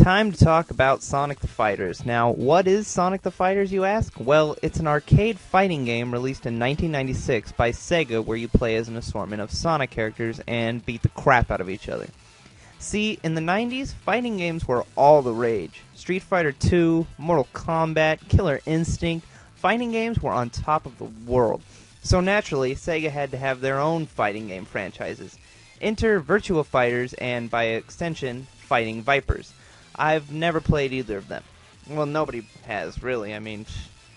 time to talk about Sonic the Fighters. Now, what is Sonic the Fighters, you ask? Well, it's an arcade fighting game released in 1996 by Sega where you play as an assortment of Sonic characters and beat the crap out of each other. See, in the 90s, fighting games were all the rage. Street Fighter II, Mortal Kombat, Killer Instinct, fighting games were on top of the world. So naturally, Sega had to have their own fighting game franchises. Enter Virtua Fighters and, by extension, Fighting Vipers. I've never played either of them. Well, nobody has, really. I mean,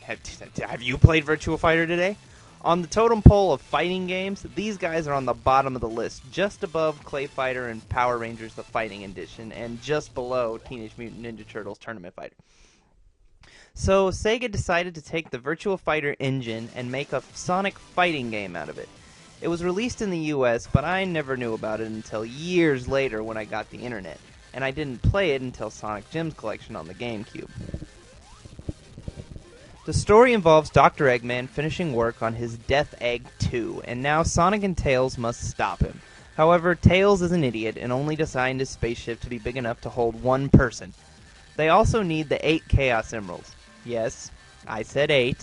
have you played Virtua Fighter today? On the totem pole of fighting games, these guys are on the bottom of the list, just above Clay Fighter and Power Rangers the Fighting Edition, and just below Teenage Mutant Ninja Turtles Tournament Fighter. So, Sega decided to take the Virtua Fighter engine and make a Sonic fighting game out of it. It was released in the US, but I never knew about it until years later when I got the internet. And I didn't play it until Sonic Gems Collection on the GameCube. The story involves Dr. Eggman finishing work on his Death Egg 2, and now Sonic and Tails must stop him. However, Tails is an idiot and only designed his spaceship to be big enough to hold one person. They also need the 8 Chaos Emeralds. Yes, I said 8.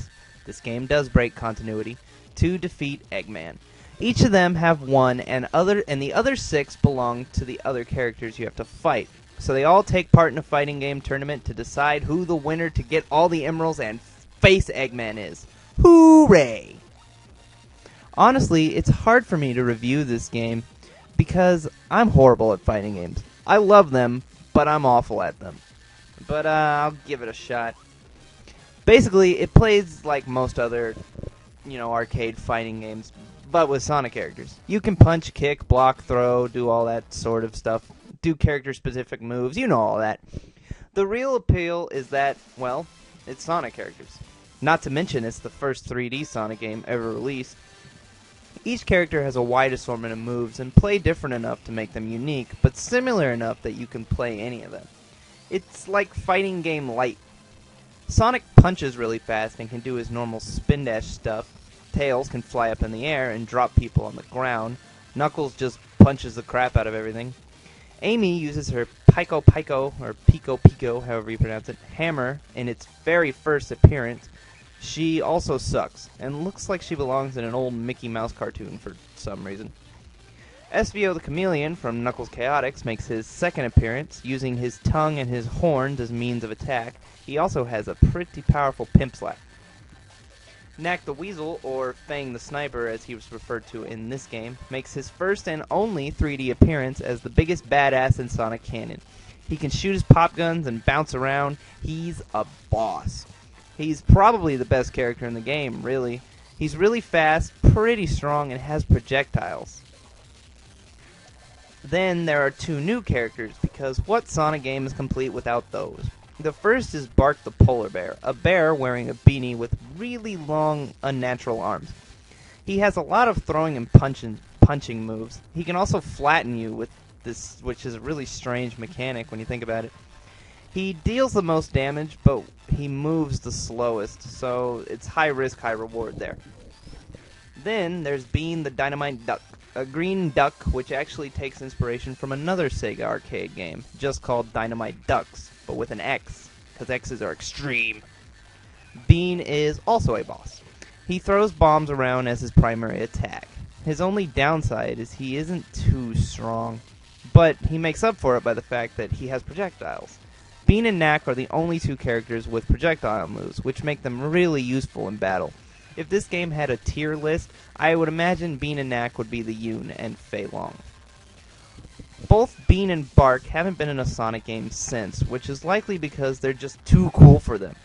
This game does break continuity. To defeat Eggman. Each of them have one, and the other 6 belong to the other characters you have to fight. So they all take part in a fighting game tournament to decide who the winner to get all the emeralds and face Eggman is. Hooray! Honestly, it's hard for me to review this game because I'm horrible at fighting games. I love them, but I'm awful at them. But I'll give it a shot. Basically, it plays like most other, arcade fighting games, but with Sonic characters. You can punch, kick, block, throw, do all that sort of stuff. Do character-specific moves, all that. The real appeal is that, well, it's Sonic characters. Not to mention, it's the first 3D Sonic game ever released. Each character has a wide assortment of moves and play different enough to make them unique, but similar enough that you can play any of them. It's like fighting game light. Sonic punches really fast and can do his normal spin dash stuff. Tails can fly up in the air and drop people on the ground. Knuckles just punches the crap out of everything. Amy uses her Pico Pico, or Pico Pico, however you pronounce it, hammer in its very first appearance. She also sucks, and looks like she belongs in an old Mickey Mouse cartoon for some reason. SVO the Chameleon from Knuckles Chaotix makes his second appearance, using his tongue and his horns as means of attack. He also has a pretty powerful pimp slap. Knack the Weasel, or Fang the Sniper as he was referred to in this game, makes his first and only 3D appearance as the biggest badass in Sonic canon. He can shoot his pop guns and bounce around. He's a boss. He's probably the best character in the game, really. He's really fast, pretty strong, and has projectiles. Then there are 2 new characters, because what Sonic game is complete without those? The first is Bark the Polar Bear, a bear wearing a beanie with really long, unnatural arms. He has a lot of throwing and punching moves. He can also flatten you with this, which is a really strange mechanic when you think about it. He deals the most damage, but he moves the slowest, so it's high risk, high reward there. Then there's Bean the Dynamite Duck, a green duck which actually takes inspiration from another Sega arcade game, just called Dynamite Ducks, but with an X, because X's are extreme. Bean is also a boss. He throws bombs around as his primary attack. His only downside is he isn't too strong, but he makes up for it by the fact that he has projectiles. Bean and Knack are the only 2 characters with projectile moves, which make them really useful in battle. If this game had a tier list, I would imagine Bean and Knack would be the Yoon and Fei Long. Both Bean and Bark haven't been in a Sonic game since, which is likely because they're just too cool for them.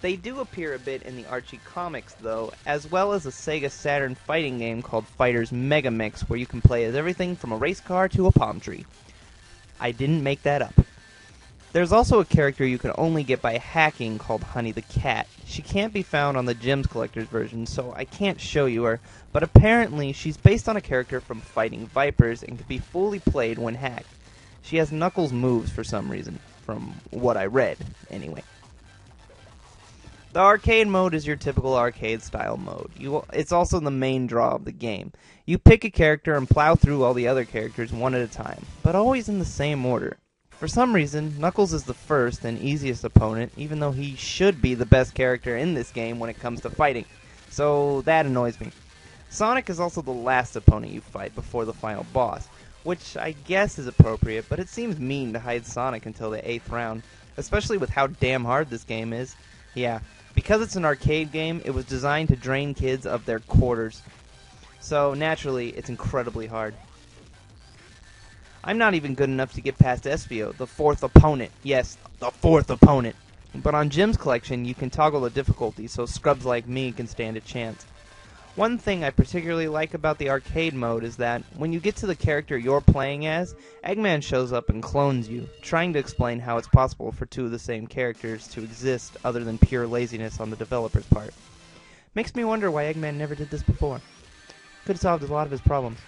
They do appear a bit in the Archie comics, though, as well as a Sega Saturn fighting game called Fighters Mega Mix, where you can play as everything from a race car to a palm tree. I didn't make that up. There's also a character you can only get by hacking called Honey the Cat. She can't be found on the Gems Collector's version, so I can't show you her, but apparently she's based on a character from Fighting Vipers and can be fully played when hacked. She has Knuckles moves for some reason, from what I read, anyway. The arcade mode is your typical arcade-style mode. It's also the main draw of the game. You pick a character and plow through all the other characters one at a time, but always in the same order. For some reason, Knuckles is the first and easiest opponent, even though he should be the best character in this game when it comes to fighting. So that annoys me. Sonic is also the last opponent you fight before the final boss, which I guess is appropriate, but it seems mean to hide Sonic until the 8th round, especially with how damn hard this game is. Yeah, because it's an arcade game, it was designed to drain kids of their quarters. So naturally, it's incredibly hard. I'm not even good enough to get past Espio, the 4th opponent. Yes, the 4th opponent. But on Jim's collection, you can toggle the difficulty so scrubs like me can stand a chance. One thing I particularly like about the arcade mode is that when you get to the character you're playing as, Eggman shows up and clones you, trying to explain how it's possible for two of the same characters to exist other than pure laziness on the developer's part. Makes me wonder why Eggman never did this before. Could have solved a lot of his problems.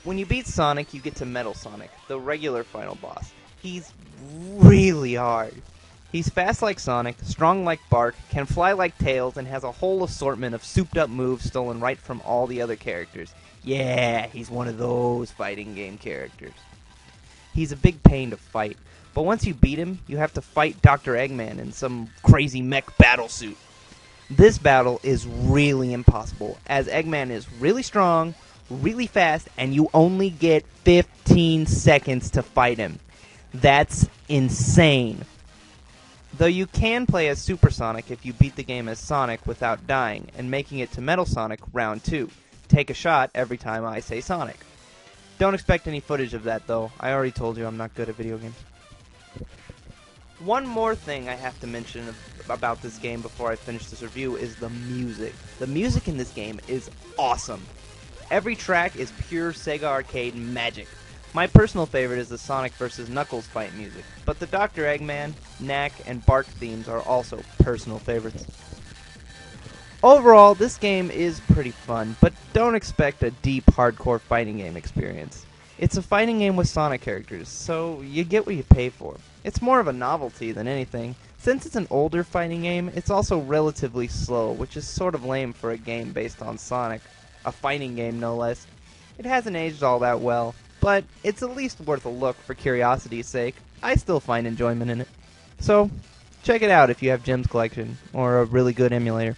When you beat Sonic, you get to Metal Sonic, the regular final boss. He's really hard. He's fast like Sonic, strong like Bark, can fly like Tails, and has a whole assortment of souped-up moves stolen right from all the other characters. Yeah, he's one of those fighting game characters. He's a big pain to fight, but once you beat him, you have to fight Dr. Eggman in some crazy mech battlesuit. This battle is really impossible, as Eggman is really strong, really fast, and you only get 15 seconds to fight him. That's insane. Though you can play as Super Sonic if you beat the game as Sonic without dying, and making it to Metal Sonic round 2. Take a shot every time I say Sonic. Don't expect any footage of that though, I already told you I'm not good at video games. One more thing I have to mention about this game before I finish this review is the music. The music in this game is awesome. Every track is pure Sega Arcade magic. My personal favorite is the Sonic vs. Knuckles fight music, but the Dr. Eggman, Knack, and Bark themes are also personal favorites. Overall, this game is pretty fun, but don't expect a deep, hardcore fighting game experience. It's a fighting game with Sonic characters, so you get what you pay for. It's more of a novelty than anything. Since it's an older fighting game, it's also relatively slow, which is sort of lame for a game based on Sonic. A fighting game, no less. It hasn't aged all that well, but it's at least worth a look for curiosity's sake. I still find enjoyment in it. So, check it out if you have Jim's collection, or a really good emulator.